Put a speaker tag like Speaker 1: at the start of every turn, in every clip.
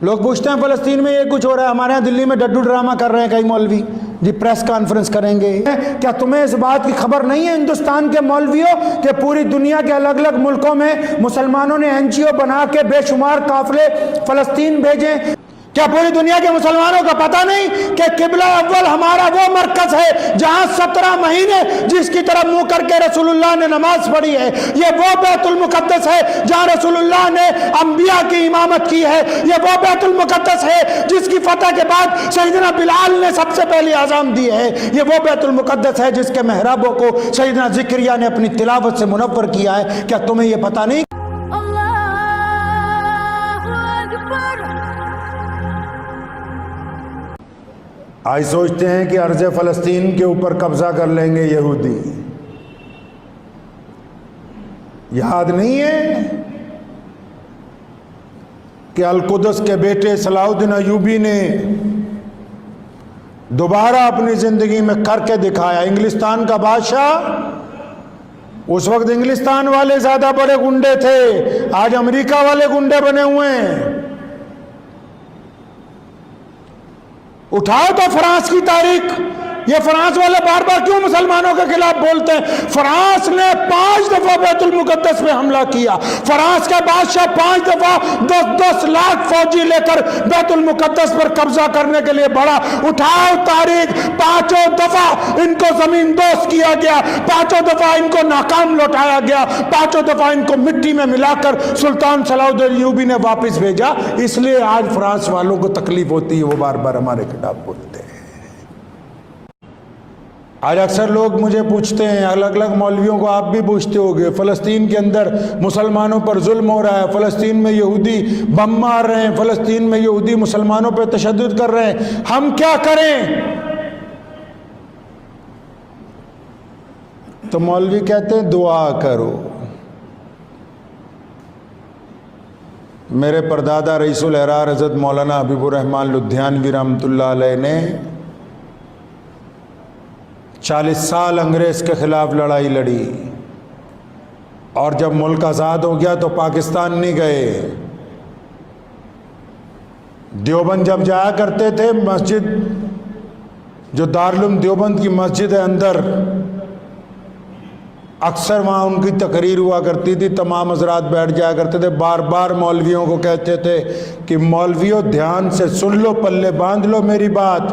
Speaker 1: لوگ پوچھتے ہیں فلسطین میں یہ کچھ ہو رہا ہے، ہمارے یہاں دلی میں ڈڈو ڈرامہ کر رہے ہیں کئی مولوی جی، پریس کانفرنس کریں گے۔ کیا تمہیں اس بات کی خبر نہیں ہے ہندوستان کے مولویوں کہ پوری دنیا کے الگ الگ ملکوں میں مسلمانوں نے NGO بنا کے بے شمار قافلے فلسطین بھیجے؟ کیا پوری دنیا کے مسلمانوں کا پتہ نہیں کہ قبلہ اول ہمارا وہ مرکز ہے جہاں 17 مہینے جس کی طرف منہ کر کے رسول اللہ نے نماز پڑھی ہے؟ یہ وہ بیت المقدس ہے جہاں رسول اللہ نے انبیاء کی امامت کی ہے۔ یہ وہ بیت المقدس ہے جس کی فتح کے بعد سیدنا بلال نے سب سے پہلی اذان دی ہے۔ یہ وہ بیت المقدس ہے جس کے محرابوں کو سیدنا زکریا نے اپنی تلاوت سے منور کیا ہے۔ کیا تمہیں یہ پتہ نہیں؟ آج سوچتے ہیں کہ ارض فلسطین کے اوپر قبضہ کر لیں گے یہودی۔ یاد نہیں ہے کہ القدس کے بیٹے صلاح الدین ایوبی نے دوبارہ اپنی زندگی میں کر کے دکھایا۔ انگلستان کا بادشاہ، اس وقت انگلستان والے زیادہ بڑے گنڈے تھے، آج امریکہ والے گنڈے بنے ہوئے ہیں۔ اٹھاؤ تو فرانس کی تاریخ، یہ فرانس والے بار بار کیوں مسلمانوں کے خلاف بولتے ہیں؟ فرانس نے 5 دفعہ بیت المقدس میں حملہ کیا۔ فرانس کا بادشاہ 5 دفعہ 10 لاکھ فوجی لے کر بیت المقدس پر قبضہ کرنے کے لیے بڑھا۔ اٹھاؤ تاریخ، 5 دفعہ ان کو زمین دوست کیا گیا، 5 دفعہ ان کو ناکام لوٹایا گیا، 5 دفعہ ان کو مٹی میں ملا کر سلطان صلاح الدین ایوبی نے واپس بھیجا۔ اس لیے آج فرانس والوں کو تکلیف ہوتی ہے، وہ بار بار ہمارے خلاف بولتے ہیں۔ آج اکثر لوگ مجھے پوچھتے ہیں، الگ الگ مولویوں کو آپ بھی پوچھتے ہوگے، فلسطین کے اندر مسلمانوں پر ظلم ہو رہا ہے، فلسطین میں یہودی بم مار رہے ہیں، فلسطین میں یہودی مسلمانوں پہ تشدد کر رہے ہیں، ہم کیا کریں؟ تو مولوی کہتے ہیں دعا کرو۔ میرے پردادا رئیس الاحرار حضرت مولانا حبیب الرحمن لدھیانوی رحمۃ اللہ علیہ نے 40 سال انگریز کے خلاف لڑائی لڑی، اور جب ملک آزاد ہو گیا تو پاکستان نہیں گئے۔ دیوبند جب جایا کرتے تھے، مسجد جو دارالعلوم دیوبند کی مسجد ہے اندر، اکثر وہاں ان کی تقریر ہوا کرتی تھی، تمام حضرات بیٹھ جایا کرتے تھے، بار بار مولویوں کو کہتے تھے کہ مولویوں دھیان سے سن لو، پلے باندھ لو میری بات،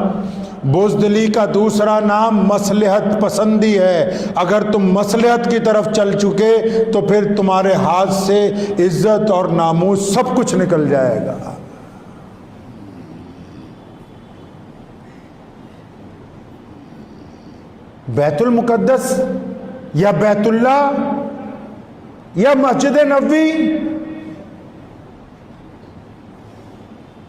Speaker 1: بزدلی کا دوسرا نام مصلحت پسندی ہے۔ اگر تم مصلحت کی طرف چل چکے تو پھر تمہارے ہاتھ سے عزت اور ناموس سب کچھ نکل جائے گا۔ بیت المقدس یا بیت اللہ یا مسجد نبوی،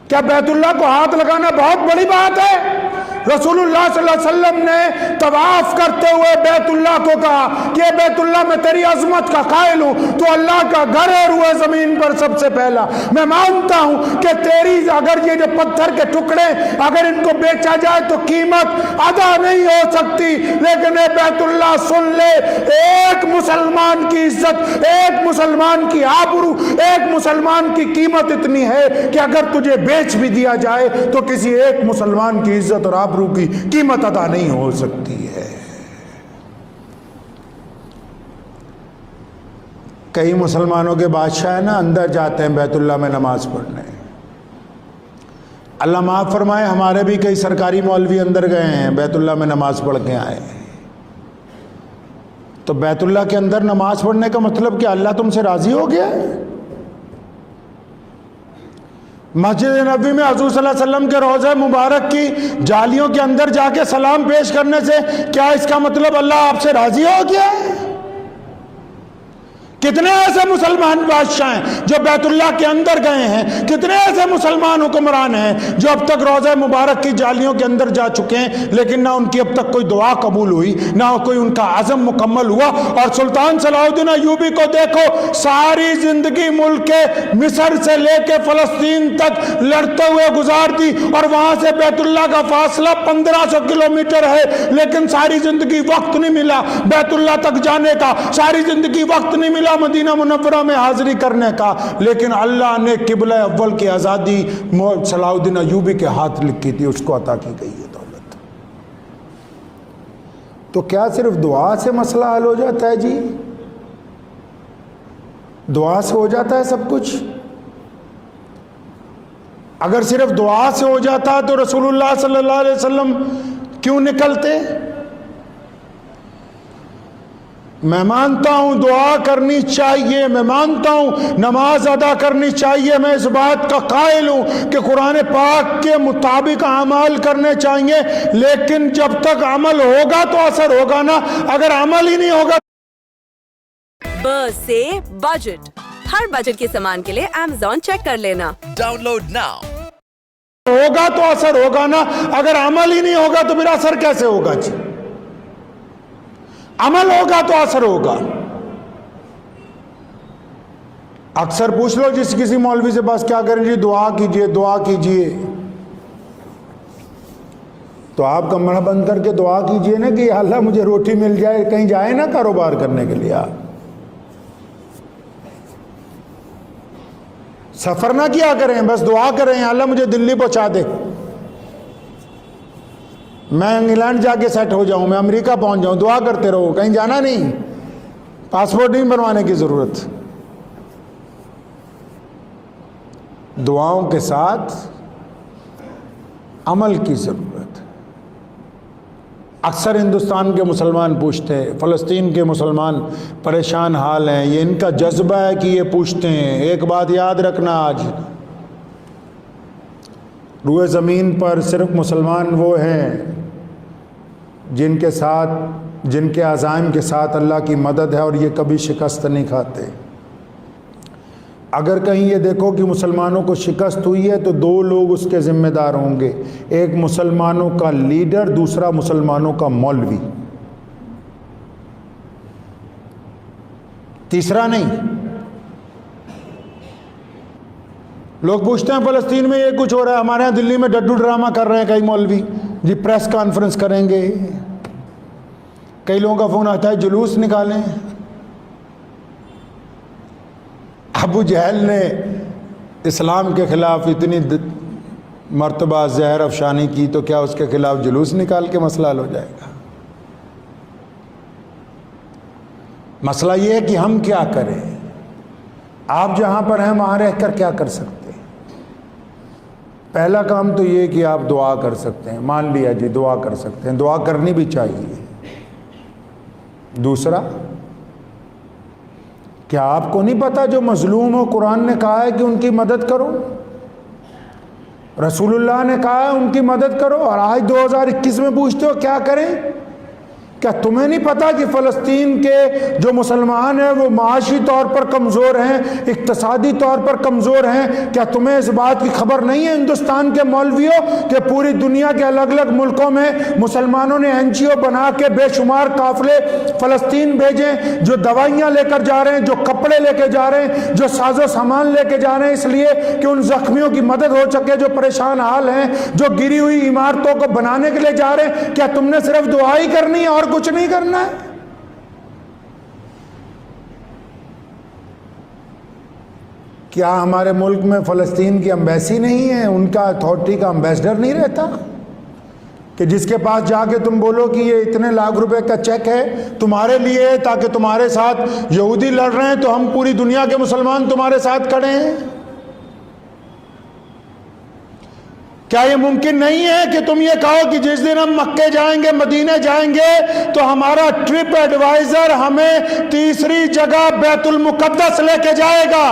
Speaker 1: کیا بیت اللہ کو ہاتھ لگانا بہت بڑی بات ہے؟ رسول اللہ صلی اللہ علیہ وسلم نے طواف کرتے ہوئے بیت اللہ کو کہا کہ بیت اللہ میں تیری عظمت کا قائل ہوں، تو اللہ کا گھر ہے روئے زمین پر سب سے پہلا، میں مانتا ہوں کہ تیری اگر یہ جو پتھر کے ٹکڑے اگر ان کو بیچا جائے تو قیمت ادا نہیں ہو سکتی، لیکن اے بیت اللہ سن لے، ایک مسلمان کی عزت، ایک مسلمان کی آبرو، ایک مسلمان کی قیمت اتنی ہے کہ اگر تجھے بیچ بھی دیا جائے تو کسی ایک مسلمان کی عزت اور آبرو کی قیمت ادا نہیں ہو سکتی ہے۔ کئی مسلمانوں کے بادشاہ ہیں نا، اندر جاتے ہیں بیت اللہ میں نماز پڑھنے۔ اللہ معاف فرمائے، ہمارے بھی کئی سرکاری مولوی اندر گئے ہیں، بیت اللہ میں نماز پڑھ کے آئے ہیں۔ تو بیت اللہ کے اندر نماز پڑھنے کا مطلب کہ اللہ تم سے راضی ہو گیا ہے؟ مسجد نبوی میں حضور صلی اللہ علیہ وسلم کے روضہ مبارک کی جالیوں کے اندر جا کے سلام پیش کرنے سے کیا اس کا مطلب اللہ آپ سے راضی ہو گیا ہے؟ کتنے ایسے مسلمان بادشاہ ہیں جو بیت اللہ کے اندر گئے ہیں، کتنے ایسے مسلمان حکمران ہیں جو اب تک روضہ مبارک کی جالیوں کے اندر جا چکے ہیں، لیکن نہ ان کی اب تک کوئی دعا قبول ہوئی، نہ کوئی ان کا عزم مکمل ہوا۔ اور سلطان صلاح الدین ایوبی کو دیکھو، ساری زندگی ملک مصر سے لے کے فلسطین تک لڑتے ہوئے گزار دی، اور وہاں سے بیت اللہ کا فاصلہ 1500 کلومیٹر ہے، لیکن ساری زندگی وقت نہیں ملا بیت اللہ تک جانے کا، ساری زندگی وقت نہیں ملا دیا مدینہ منورہ میں حاضری کرنے کا، لیکن اللہ نے قبلہ اول کی آزادی صلاح الدین ایوبی کے ہاتھ لکھی تھی، اس کو عطا کی گئی ہے دولت۔ تو کیا صرف دعا سے مسئلہ حل ہو جاتا ہے جی؟ دعا سے ہو جاتا ہے سب کچھ؟ اگر صرف دعا سے ہو جاتا تو رسول اللہ صلی اللہ علیہ وسلم کیوں نکلتے؟ میں مانتا ہوں دعا کرنی چاہیے، میں مانتا ہوں نماز ادا کرنی چاہیے، میں اس بات کا قائل ہوں کہ قرآن پاک کے مطابق اعمال کرنے چاہیے، لیکن جب تک عمل ہوگا تو اثر ہوگا نا، اگر عمل ہی نہیں ہوگا۔
Speaker 2: بس سے بجٹ، ہر بجٹ کے سامان کے لیے Amazon چیک کر لینا۔
Speaker 3: Download now۔
Speaker 1: ہوگا تو اثر ہوگا نا، اگر عمل ہی نہیں ہوگا تو پھر اثر کیسے ہوگا جی؟ عمل ہوگا تو اثر ہوگا۔ اکثر پوچھ لو جس کسی مولوی سے بس کیا کریں جی، دعا کیجئے دعا کیجئے، تو آپ کمرہ بند کر کے دعا کیجئے نا کہ اللہ مجھے روٹی مل جائے، کہیں جائے نا کاروبار کرنے کے لیے۔ آپ سفر نہ کیا کریں، بس دعا کریں اللہ مجھے دلی پہنچا دے، میں انگلینڈ جا کے سیٹ ہو جاؤں، میں امریکہ پہنچ جاؤں، دعا کرتے رہو، کہیں جانا نہیں، پاسپورٹ نہیں بنوانے کی ضرورت۔ دعاؤں کے ساتھ عمل کی ضرورت۔ اکثر ہندوستان کے مسلمان پوچھتے ہیں، فلسطین کے مسلمان پریشان حال ہیں، یہ ان کا جذبہ ہے کہ یہ پوچھتے ہیں۔ ایک بات یاد رکھنا، آج روئے زمین پر صرف مسلمان وہ ہیں جن کے عزائم کے ساتھ اللہ کی مدد ہے اور یہ کبھی شکست نہیں کھاتے۔ اگر کہیں یہ دیکھو کہ مسلمانوں کو شکست ہوئی ہے تو دو لوگ اس کے ذمہ دار ہوں گے، ایک مسلمانوں کا لیڈر، دوسرا مسلمانوں کا مولوی، تیسرا نہیں۔ لوگ پوچھتے ہیں فلسطین میں یہ کچھ ہو رہا ہے، ہمارے ہاں دلی میں ڈڈو ڈرامہ کر رہے ہیں کئی مولوی جی، پریس کانفرنس کریں گے، کئی لوگوں کا فون آتا ہے جلوس نکالیں۔ ابو جہل نے اسلام کے خلاف اتنی مرتبہ زہر افشانی کی تو کیا اس کے خلاف جلوس نکال کے مسئلہ حل ہو جائے گا؟ مسئلہ یہ ہے کہ ہم کیا کریں۔ آپ جہاں پر ہیں وہاں رہ کر کیا کر سکتے ہیں؟ پہلا کام تو یہ کہ آپ دعا کر سکتے ہیں، مان لیا جی دعا کر سکتے ہیں، دعا کرنی بھی چاہیے۔ دوسرا، کیا آپ کو نہیں پتا جو مظلوم ہو قرآن نے کہا ہے کہ ان کی مدد کرو، رسول اللہ نے کہا ہے ان کی مدد کرو، اور آج 2021 میں پوچھتے ہو کیا کریں؟ کیا تمہیں نہیں پتا کہ فلسطین کے جو مسلمان ہیں وہ معاشی طور پر کمزور ہیں، اقتصادی طور پر کمزور ہیں؟ کیا تمہیں اس بات کی خبر نہیں ہے ہندوستان کے مولویوں کہ پوری دنیا کے الگ الگ ملکوں میں مسلمانوں نے NGO بنا کے بے شمار قافلے فلسطین بھیجیں، جو دوائیاں لے کر جا رہے ہیں، جو کپڑے لے کے جا رہے ہیں، جو ساز و سامان لے کے جا رہے ہیں، اس لیے کہ ان زخمیوں کی مدد ہو سکے جو پریشان حال ہیں، جو گری ہوئی عمارتوں کو بنانے کے لیے جا رہے ہیں؟ کیا تم نے صرف دعا ہی کرنی ہے اور کچھ نہیں کرنا ہے؟ کیا ہمارے ملک میں فلسطین کی امبیسی نہیں ہے، ان کا اتھارٹی کا امبیسڈر نہیں رہتا کہ جس کے پاس جا کے تم بولو کہ یہ اتنے لاکھ روپے کا چیک ہے تمہارے لیے تاکہ تمہارے ساتھ یہودی لڑ رہے ہیں تو ہم پوری دنیا کے مسلمان تمہارے ساتھ کھڑے ہیں؟ کیا یہ ممکن نہیں ہے کہ تم یہ کہو کہ جس دن ہم مکے جائیں گے، مدینے جائیں گے، تو ہمارا ٹرپ ایڈوائزر ہمیں تیسری جگہ بیت المقدس لے کے جائے گا؟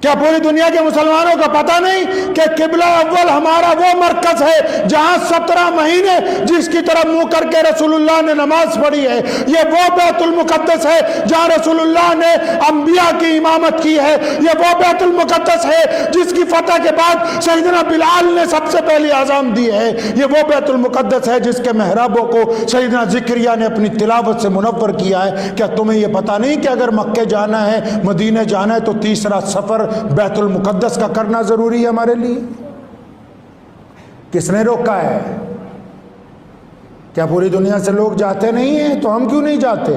Speaker 1: کیا پوری دنیا کے مسلمانوں کا پتہ نہیں کہ قبلہ اول ہمارا وہ مرکز ہے جہاں 17 مہینے جس کی طرف منہ کر کے رسول اللہ نے نماز پڑھی ہے؟ یہ وہ بیت المقدس ہے جہاں رسول اللہ نے انبیاء کی امامت کی ہے۔ یہ وہ بیت المقدس ہے جس کی فتح کے بعد سیدنا بلال نے سب سے پہلی اذان دی ہے۔ یہ وہ بیت المقدس ہے جس کے محرابوں کو سیدنا زکریا نے اپنی تلاوت سے منور کیا ہے۔ کیا تمہیں یہ پتہ نہیں کہ اگر مکے جانا ہے، مدینے جانا ہے، تو تیسرا سفر بیت المقدس کا کرنا ضروری ہے ہمارے لیے؟ کس نے روکا ہے؟ کیا پوری دنیا سے لوگ جاتے نہیں ہیں؟ تو ہم کیوں نہیں جاتے؟